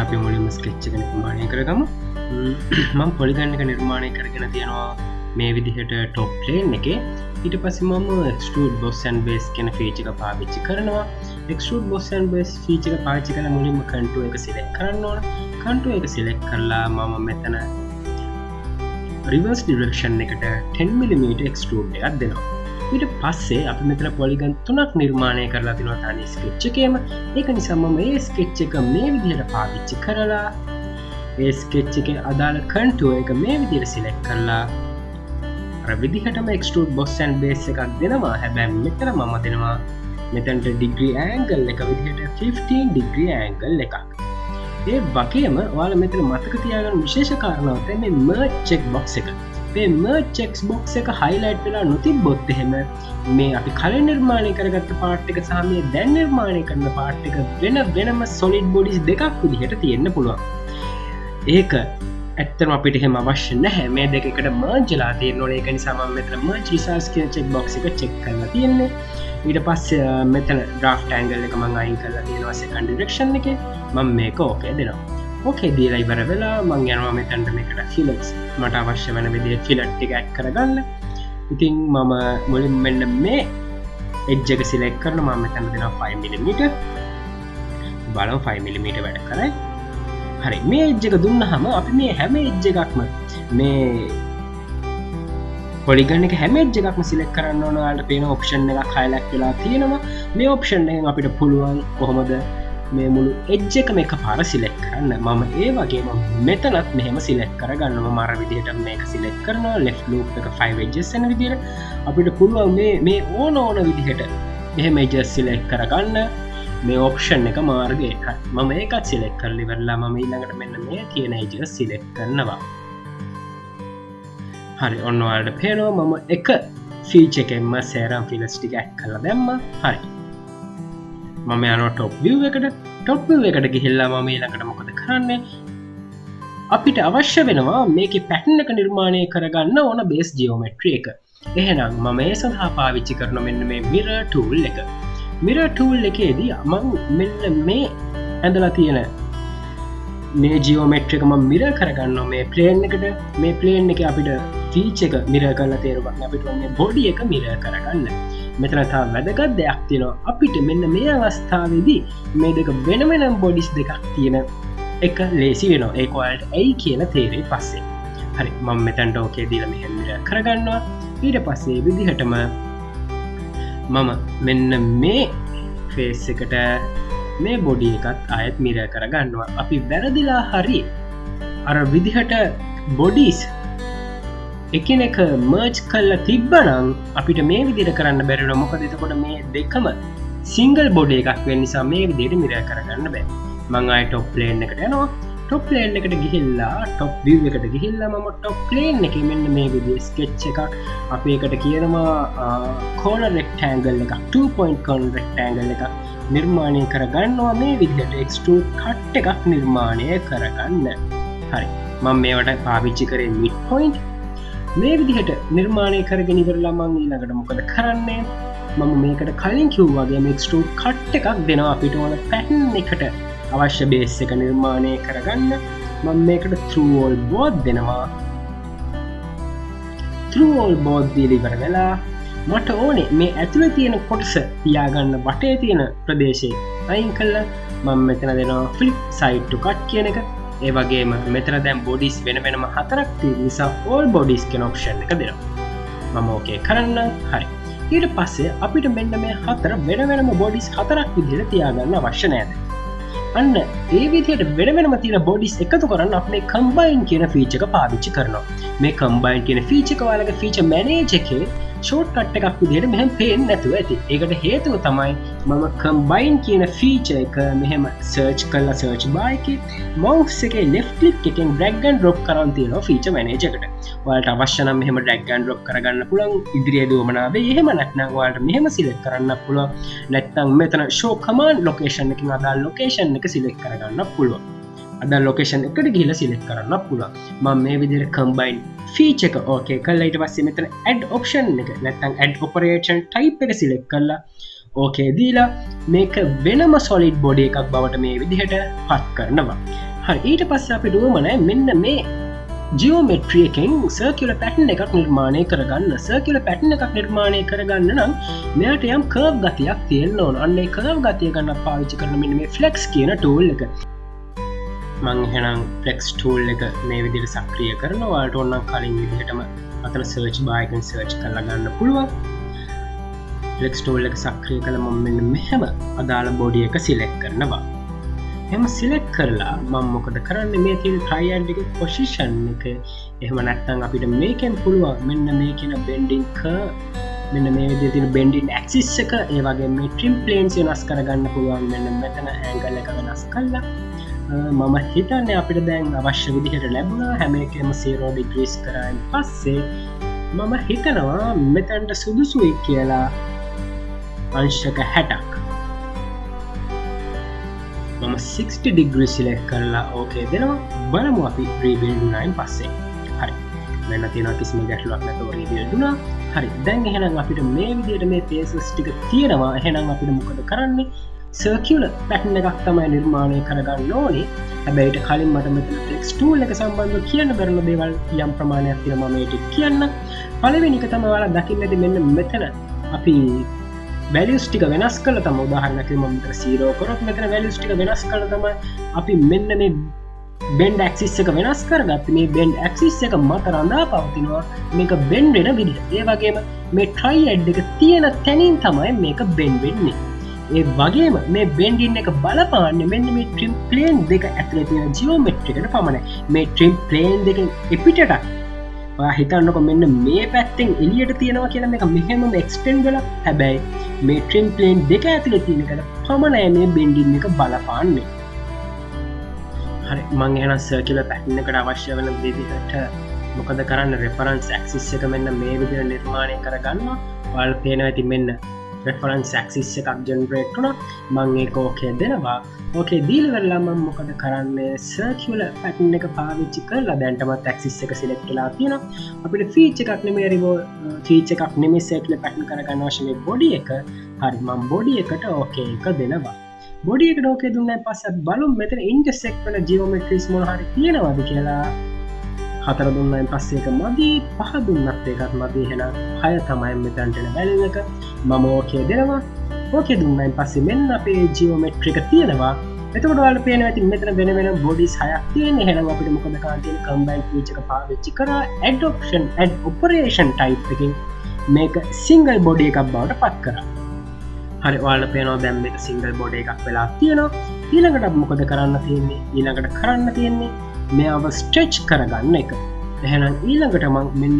අපි මුලින්ම ස්කෙච් එක නිර්මාණය කරගමු. මම පොලිගන් එක නිර්මාණය කරගෙන තියෙනවා මේ විදිහට টොප් ප්ලේන් එකේ. ඊට පස්සේ මම extrude boss and base කියන ෆීචර් එක පාවිච්චි කරනවා. extrude boss and base feature එක පාවිච්චි කරලා මුලින්ම contour එක select කරන්න ඕන. contour එක select කරලා මම මෙතන reverse direction එකට 10mm extrude එකක් දෙනවා. ඊට පස්සේ අපි මෙතන පොලිගන් 3ක් නිර්මාණය කරලා තිනවා තනි ස්කෙච් එකේම. ඒක නිසා මම මේ ස්කෙච් එක මේ විදිහට පාවිච්චි කරලා ඒ ස්කෙච් එකේ අදාළ contour එක මේ විදිහට select කරලා අර විදිහටම extrude boss and base එකක් දෙනවා. හැබැයි මෙතන මම දෙනවා මෙතනට degree angle එක විදිහට 15 degree angle එකක්. ඒ වගේම ඔයාලා මෙතන මතක තියාගන්න විශේෂ කාරණාව තමයි මේ merge check box එක. මේ merge check box එක highlight වෙලා නොතිබ්බොත් එහෙම මේ අපි කලින් නිර්මාණය කරගත්ත part එක සහ මේ දැන් නිර්මාණය කරන part එක වෙනම solid bodies දෙකක් විදිහට තියෙන්න පුළුවන්. ඒක ඇත්තටම අපිට එහෙම අවශ්‍ය නැහැ. මේ දෙක එකට merge වෙලා තියෙන්න ඕනේ. ඒක නිසා මම මෙතන merge results කියන check box එක check කරලා තියෙන්නේ. ඊට පස්සේ මෙතන draft angle එක මම අයින් කරලා තියෙනවා second direction එකේ. මම මේක okay දෙනවා. okay දීලා ඉවර වෙලා මම යනවා මෙතනට මේකට fillets මට අවශ්‍ය වෙන විදිහට fillet ටික add කරගන්න. ඉතින් මම මුලින්ම මෙන්න මේ edge එක select කරනවා. මම මෙතන දෙනවා 5mm. බලමු 5mm වැඩ කරයි. හරි, මේ edge එක දුන්නාම අපි මේ හැම edge එකක්ම මේ polygon එක හැම edge එකක්ම select කරන්න ඕන. ඔයාලට පේන option එකක් highlight වෙලා තියෙනවා. මේ option එකෙන් අපිට පුළුවන් කොහොමද මේ මුළු edge එකම එකපාර select කරන්න. මම ඒ වගේම මෙතනත් මෙහෙම select කරගන්නවා. මම අර විදිහට මේක select කරනවා. left loop එක 5 edges යන විදිහට අපිට පුළුවන් මේ ඕන විදිහට මෙහෙම edges select කරගන්න. මේ option එක මාර්ගය එකයි. මම ඒකත් select කරලා ඉවරලා මම ඊළඟට මෙන්න මේ කියන edges select කරනවා. හරි, ඔන්න ඔයාලට පේනවා මම එක feature එකෙන්ම serum fillets ටික add කරලා දැම්මා. හරි, මම යනවා top view එකට. top view එකට ගිහිල්ලා මම ඊළඟට මොකද කරන්නේ? අපිට අවශ්‍ය වෙනවා මේකේ pattern එක නිර්මාණය කරගන්න ඕන base geometry එක. එහෙනම් මම ඒ සඳහා පාවිච්චි කරන මෙන්න මේ mirror tool එක. mirror tool එකේදී මම මෙන්න මේ ඇඳලා තියෙන මේ geometry එක මම mirror කරගන්නවා මේ plane එකට. මේ plane එකේ අපිට feature එක mirror කරලා තේරුම් අපිට මේ body එක mirror කරගන්න. මෙතන තව වැදගත් දෙයක් තියෙනවා. අපිට මෙන්න මේ අවස්ථාවේදී මේ දෙක වෙනම bodies දෙකක් තියෙන එක ලේසි වෙනවා. ඒක ඔයාලට ඇයි කියලා තේරෙයි පස්සේ. හරි, මම මෙතනට okay දීලා මෙහෙම mirror කරගන්නවා. ඊට පස්සේ විදිහටම මම මෙන්න මේ face එකට මේ body එකත් ආයෙත් mirror කරගන්නවා. අපි වැරදිලා හරි අර විදිහට bodies එකිනෙක merge කරලා තිබ්බනම් අපිට මේ විදිහට කරන්න බැරි වෙනවා. මොකද එතකොට මේ දෙකම single body එකක් වෙන නිසා මේ විදිහට mirror කරගන්න බෑ. මම ආයෙ top plane එකට යනවා. top plane එකට ගිහිල්ලා top view එකට ගිහිල්ලා මම top plane එකේ මෙන්න මේ විදිහේ sketch එකක් අපි එකට කියනවා corner rectangle එකක් 2 point corner rectangle එකක් නිර්මාණය කරගන්නවා. මේ විදිහට extrude cut එකක් නිර්මාණය කරගන්න. හරි, මම මේවට පාවිච්චි කරේ midpoint. මේ විදිහට නිර්මාණය කරගෙන ඉවරලා මම ඊළඟට මොකද කරන්නේ? මම මේකට කලින් කිව්වා වගේ මේ extrude cut එකක් දෙනවා අපිට ඕන pattern එකට අවශ්‍ය base එක නිර්මාණය කරගන්න. මම මේකට through all both දෙනවා. through all both දීලා ඉවර වෙලා මට ඕනේ මේ ඇතුලේ තියෙන කොටස තියාගන්න වටේ තියෙන ප්‍රදේශේ අයින් කළා. මම මෙතන දෙනවා flip side to cut කියන එක. ඒ වගේම මෙතන දැන් bodies වෙනම හතරක් තියෙන නිසා all bodies කියන option එක දෙනවා. මම okay කරන්නම්. හරි, ඊට පස්සේ අපිට මෙන්න මේ හතර වෙනම bodies හතරක් විදිහට තියාගන්න අවශ්‍ය නැහැ. අන්න ඒ විදිහට වෙනම තියෙන bodies එකතු කරන්න අපි මේ combine කියන feature එක පාවිච්චි කරනවා. මේ combine කියන feature එක ඔයාලගේ feature manager එකේ shortcut එකක් විදිහට මෙහෙම පේන්නේ නැතුව ඇති. ඒකට හේතුව තමයි මම combine කියන feature එක මෙහෙම search කරලා search bar එකේ mouse එකේ left click එකෙන් drag and drop කරන් තියෙනවා feature manager එකට. ඔයාලට අවශ්‍ය නම් මෙහෙම drag and drop කරගන්න පුළුවන් ඉදිරියේ දුවමනාවේ. එහෙම නැත්නම් ඔයාලට මෙහෙම select කරන්න පුළුවන්. නැත්නම් මෙතන show command location එකකින් අදාළ location එක select කරගන්න පුළුවන්. අදාළ location එකට ගිහිල්ලා select කරන්න පුළුවන්. මම මේ විදිහට combine feature එක okay කරලා ඊට පස්සේ මෙතන add option එක නැත්නම් add operation type එක select කරලා okay දීලා මේක වෙනම solid body එකක් බවට මේ විදිහට පත් කරනවා. හරි ඊට පස්සේ අපි දුවමනේ මෙන්න මේ ජියෝමෙට්‍රි එකෙන් සර්කියුලර් පැටර්න් එකක් නිර්මාණය කරගන්න. සර්කියුලර් පැටර්න් එකක් නිර්මාණය කරගන්න නම් මෙයාට යම් කර්ව් ගතියක් තියෙන්න ඕන. අන්න ඒ කර්ව් ගතිය ගන්න පාවිච්චි කරන මෙන්න මේ ෆ්ලෙක්ස් කියන ටූල් එක. මම එහෙනම් ෆ්ලෙක්ස් ටූල් එක මේ විදිහට සක්‍රිය කරනවා. ඔයාලට ඕන නම් කලින් විදිහටම අතන සර්ච් බාර් එකෙන් සර්ච් කරලා ගන්න පුළුවන්. ෆ්ලෙක්ස් ටූල් එක සක්‍රිය කළා මම මෙන්න මෙහෙම අදාළ බොඩි එක සිලෙක්ට් කරනවා. එහෙම සිලෙක්ට් කරලා මම මොකද කරන්නේ මේ තියෙන ට්‍රයිඇන්ගල් එකේ පොසිෂන් එක එහෙම නැත්නම් අපිට මේකෙන් පුළුවන් මෙන්න මේ කියන බෙන්ඩින් කර්ව් මෙන්න මේ විදිහට තියෙන බෙන්ඩින් ඇක්සිස් එක ඒ වගේම මේ ට්‍රිම් ප්ලේන්ස් වෙනස් කරගන්න පුළුවන් මෙන්න මෙතන ඇන්ගල් එක වෙනස් කරලා මම හිතන්නේ අපිට දැන් අවශ්‍ය විදිහට ලැබුණා හැම එකෙම 0 ඩිග්‍රීස් කරායින් පස්සේ මම හිතනවා මෙතනට සුදුසුයි කියලා අංශක 60ක් මම 60 ඩිග්‍රී සිලෙක්ට් කරලා ඕකේ දෙනවා. බලමු අපි රීබිල්ඩ් වුණායින් පස්සේ. හරි. මෙන්න තියෙනවා කිසිම ගැටලුවක් නැතුව රීබිල්ඩ් වුණා. හරි. දැන් එහෙනම් අපිට මේ විදිහට මේ පේසස් ටික තියෙනවා. එහෙනම් අපිට මොකද කරන්නේ? සර්කියුලර් පැටර්න් එකක් තමයි නිර්මාණය කරගන්න ඕනේ. හැබැයි ඊට කලින් මට මෙතන ටෙක්ස්ට් ටූල් එක සම්බන්ධව කියන්න බැරි දේවල් යම් ප්‍රමාණයක් තියෙනවා මම ඒක කියන්න. පළවෙනි එක තමයි ඔයාලා දකින්න ඇති මෙන්න මෙතන අපි values ටික වෙනස් කළා තමයි උදාහරණයක් මම මෙතන 0 කරොත් මෙතන values ටික වෙනස් කළා තමයි අපි මෙන්න මේ bend axis එක වෙනස් කරගත්තේ. මේ bend axis එක මත රඳා පවතිනවා මේක bend වෙන විදිහ. ඒ වගේම මේ triad එක තියෙන තැනින් තමයි මේක bend වෙන්නේ. ඒ වගේම මේ bending එක බලපාන්නේ මෙන්න මේ trim plane දෙක ඇතුලේ තියෙන geometry එකට පමණයි. මේ trim plane දෙකෙන් එපිටට ඔයා හිතන්නකො මෙන්න මේ පැත්තෙන් එළියට තියෙනවා කියලා මේක මෙහෙමම extend වෙලා හැබැයි මේ trim plane දෙක ඇතුලේ තියෙන එකට පමණයි මේ bending එක බලපාන්නේ. හරි මම එහෙනම් circular pattern එකට අවශ්‍ය වෙන විදිහට මොකද කරන්න reference axis එක මෙන්න මේ විදිහට නිර්මාණය කරගන්නවා. ඔයාලා පේනවා ඇති මෙන්න reference axis එකක් generate වුණා. මම ඒක okay දෙනවා. okay දීලා වෙලා මම මොකද කරන්නේ circular pattern එක පාවිච්චි කරලා දැන්ටමත් axis එක select වෙලා තියෙනවා. අපිට feature එකක් නෙමෙයි feature එකක් නෙමෙයි circular pattern කරගන්න අවශ්‍ය මේ body එක. හරි මම body එකට okay එක දෙනවා. body එකට okay දුන්නාන් පස්සේ බලමු මෙතන intersect වෙන geometries මොන හරි තියෙනවද කියලා. 4 දුන්නාන් පස්සේ එක මදි 5 දුන්නත් ඒකත් මදි. එහෙනම් 6 තමයි මෙතනට එන value එක. මම okay දෙනවා. okay දුන්නාන් පස්සේ මෙන්න අපේ geometry එක තියෙනවා. එතකොට ඔයාලට පේනවා ඇති මෙතන වෙන වෙන bodies 6ක් තියෙනවා. එහෙනම් අපිට මොකද කරන්න තියෙන්නේ combine feature එක පාවිච්චි කරලා add operation type එකකින් මේක single body එකක් බවට පත් කරා. හරි ඔයාලට පේනවා දැන් මේක single body එකක් වෙලා තියෙනවා. ඊළඟට මොකද කරන්න තියෙන්නේ? ඊළඟට කරන්න තියෙන්නේ මේව stretch කරගන්න එක. එහෙනම් ඊළඟට මම මෙන්න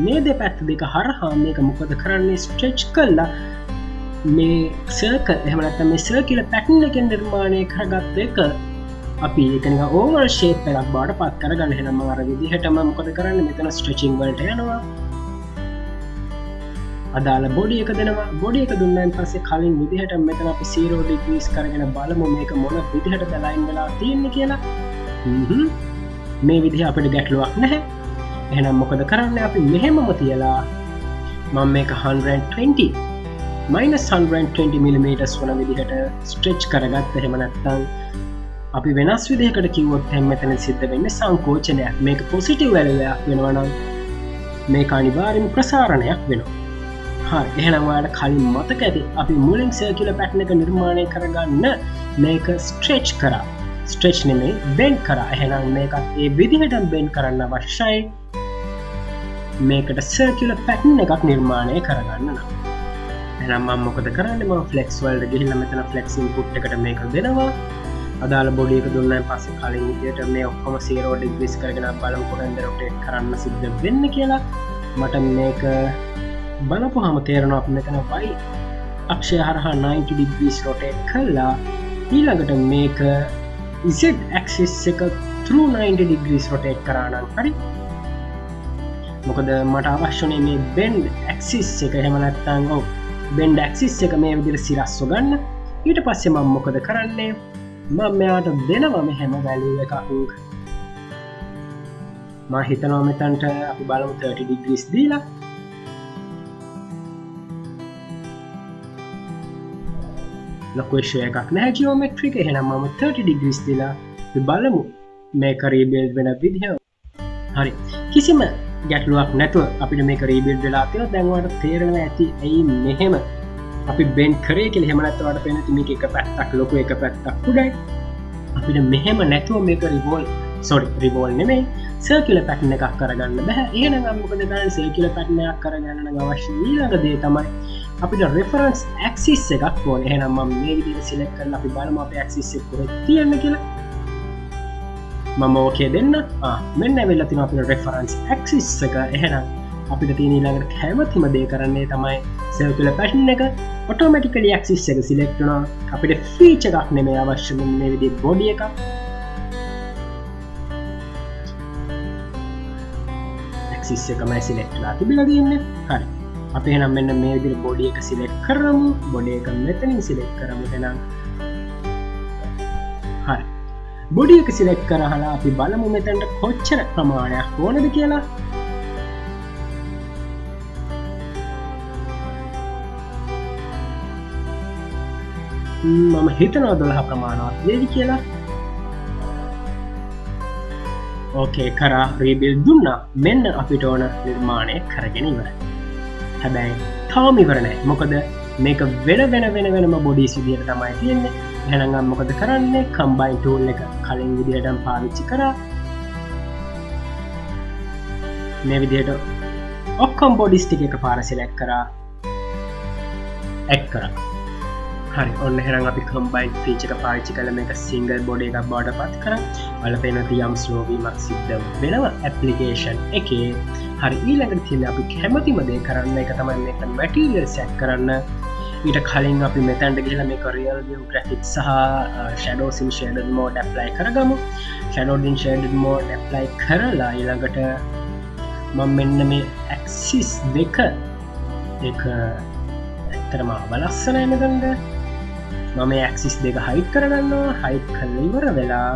මේ දෙපැත්ත දෙක හරහා මේක මොකද කරන්නේ stretch කළා මේ circle එහෙම නැත්නම් මේ circular pattern එකෙන් නිර්මාණය කරගත්ත එක අපි ඒක නිකන් oval shape එකක් බවට පත් කරගන්න. එහෙනම් මම අර විදිහටම මොකද කරන්නේ මෙතන stretching වලට යනවා. අදාළ body එක දෙනවා. body එක දුන්නාන් පස්සේ කලින් විදිහට මෙතන අපි 0 degrees කරගෙන බලමු මේක මොන විදිහටද line වෙලා තියෙන්නේ කියලා. මේ විදිහ අපිට ගැටලුවක් නැහැ. එහෙනම් මොකද කරන්නේ අපි මෙහෙමම තියලා මම මේක 120 mm වන විදිහට stretch කරගත්ත. එහෙම නැත්නම් අපි වෙනස් විදිහකට කිව්වොත් එහෙනම් මෙතන සිද්ධ වෙන්නේ සංකෝචනයක්. මේක positive value එකක් වෙනවා නම් මේක අනිවාර්යයෙන්ම ප්‍රසාරණයක් වෙනවා. හරි එහෙනම් ඔයාලට කලින් මතක ඇති අපි මුලින් circular pattern එක නිර්මාණය කරගන්න මේක stretch කරා. stretch නෙමෙයි bend කරා. එහෙනම් මේකත් ඒ විදිහටම bend කරන්න අවශ්‍යයි. මේකට circular pattern එකක් නිර්මාණය කරගන්න නම්. එහෙනම් මම මොකද කරන්නේ මම flex වලට ගිහිල්ලා මෙතන flex input එකට මේක දෙනවා. අදාළ body එක දුන්නාන් පස්සේ කලින් විදිහට මේ ඔක්කොම 0 degrees කරගෙන බලමු කොහෙන්ද rotate කරන්න සිද්ධ වෙන්නේ කියලා. මට මේක බලපුවහම තේරෙනවා අපි මෙතන y අක්ෂය හරහා 90 degrees rotate කළා. ඊළඟට මේක z axis එක through 90 degrees rotate කරා නම් හරි. මොකද මට අවශ්‍යනේ මේ bend axis එක එහෙම නැත්නම් bend axis එක මේ විදිහට සිරස්ව ගන්න. ඊට පස්සේ මම මොකද කරන්නේ මම මෙයාට දෙනවා මෙහෙම value එකක්. මම හිතනවා මෙතනට අපි බලමු 30 degrees දීලා ලොකු ඉෂුව එකක් නැහැ ජියෝමෙට්‍රික. එහෙනම් මම 30 degrees දීලා අපි බලමු මේක රීබිල්ඩ් වෙන විදිහ. හරි, කිසිම ගැටලුවක් නැතුව අපිට මේක රීබිල්ඩ් වෙලා තියෙනවා. දැන් ඔයාලට තේරෙනවා ඇති ඇයි මෙහෙම අපි බෙන්ඩ් කරේ කියලා. එහෙම නැත්නම් ඔයාලට පේන මේක එක පැත්තක් ලොකු එක පැත්තක් උඩයි. අපිට මෙහෙම නැතුව මේක රිවෝල් නෙමෙයි සර්කියුලර් පැටර්න් එකක් කරගන්න බෑ. එහෙනම් අපි මොකද කරන්නේ? සර්කියුලර් පැටර්න් එකක් කරගන්න නම් අවශ්‍ය ඊළඟ දේ තමයි අපිට රෙෆරන්ස් ඇක්සිස් එකක් ඕනේ. එහෙනම් මම මේ විදිහට සිලෙක්ට් කරලා අපි බලමු අපේ ඇක්සිස් එක කොහෙද තියෙන්නේ කියලා. මම ඕකේ දෙන්න. මෙන්න ඇවිල්ලා තියෙනවා අපේ රෙෆරන්ස් ඇක්සිස් එක. එහෙනම් අපිට තියෙන ඊළඟට කැමතිම දේ කරන්නේ තමයි සර්කියුලර් පැටර්න් එක ඔටෝමැටිකලි ඇක්සිස් එක සිලෙක්ට් වෙනවා. අපිට ෆීචර් එකක් නෙමෙයි අවශ්‍ය මේ විදිහේ බොඩි එකක්. ඇක්සිස් එකමයි සිලෙක්ට් වෙලා තිබිලා තියෙන්නේ. හරි. අපි එහෙනම් මෙන්න මේ විදිහට බොඩි එක සිලෙක්ට් කරමු. බොඩි එක මෙතනින් සිලෙක්ට් කරමු. එහෙනම් හරි. බොඩි එක සිලෙක්ට් කරහලා අපි බලමු මෙතනට කොච්චර ප්‍රමාණයක් ඕනද කියලා. මම හිතනවා 12 ප්‍රමාණවත් වේවි කියලා. ඕකේ කරා රීබිල්ඩ් දුන්නා. මෙන්න අපිට ඕන නිර්මාණය කරගෙන ඉවරයි. හැබැයි තාම ඉවර නැහැ. මොකද මේක වෙනම බොඩිස් විදියට තමයි තියෙන්නේ. එහෙනම් මම මොකද කරන්නේ? කම්බයින් ටූල් එක කලින් විදියටම පාවිච්චි කරා. මේ විදියට ඔක්කොම බොඩිස් ටික එකපාර සිලෙක්ට් කරා. එක් කරා. හරි, ඔන්න එහෙනම් අපි කම්බයින් ෆීචර් එක පාවිච්චි කරලා මේක සිංගල් බොඩි එකක් බවට පත් කරා. ඔයාලා පේන තියම් ස්ලෝ වීමක් සිද්ධ වෙනවා ඇප්ලිකේෂන් එකේ. හරි, ඊළඟට තියෙන අපි කැමතිම දේ කරන්න එක තමයි මේක මැටීරියල් සෙට් කරන්න. ඊට කලින් අපි මෙතනට ගිහලා මේක රියල් view graphics සහ shadows in shaded mode apply කරගමු. shadows in shaded mode apply කරලා ඊළඟට මම මෙන්න මේ axis දෙක එක ඇත්තටම අවලස්සනයි මෙතනට. මම මේ axis දෙක hide කරගන්නවා. hide කරලා ඉවර වෙලා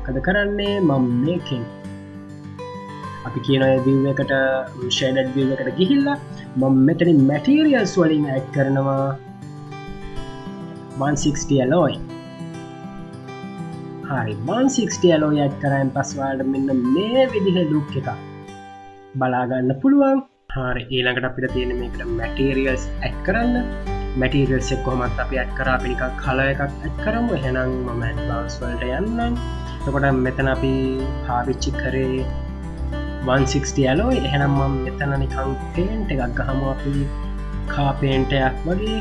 මොකද කරන්නේ? මම මේකෙන් අපි කියන view එකට shaded view එකට ගිහිල්ලා මම මෙතනින් materials වලින් add කරනවා 160 alloy. හරි, 160 alloy add කරාන් පස්සේ ඔයාලට මෙන්න මේ විදිහේ look එකක් බලා ගන්න පුළුවන්. හරි, ඊළඟට අපිට තියෙන මේකට materials add කරන්න. materials එක කොහොමද අපි add කරා? අපි නිකන් color එකක් add කරමු. එහෙනම් මම advanced වලට යන්නම්. එතකොට මෙතන අපි පාවිච්චි කරේ 160 alloy. එහෙනම් මම මෙතන නිකන් paint එකක් ගහමු. අපි car paint එකක් වගේ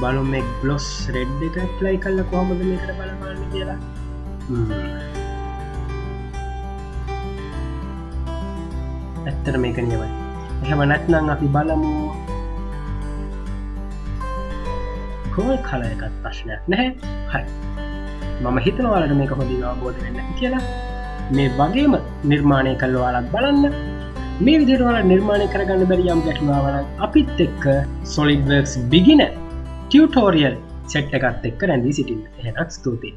බලමු මේ gloss red එක apply කරලා කොහොමද මේකට බලපාන්නේ කියලා. ඇත්තට මේක නියමයි. එහෙම නැත්නම් අපි බලමු gold color එකත් ප්‍රශ්නයක් නැහැ. හරි, මම හිතනවා ඔයාලට මේක හොඳින් අවබෝධ වෙන්න ඇති කියලා. මේ වගේම නිර්මාණය කළා ඔයාලත් බලන්න. මේ විදිහට ඔයාලා නිර්මාණය කරගන්න බැරි යම් ගැටලුවක් නම් අපිත් එක්ක SolidWorks beginner tutorial set එකත් එක්ක රැඳී සිටින්න. එහෙනම් ස්තුතියි.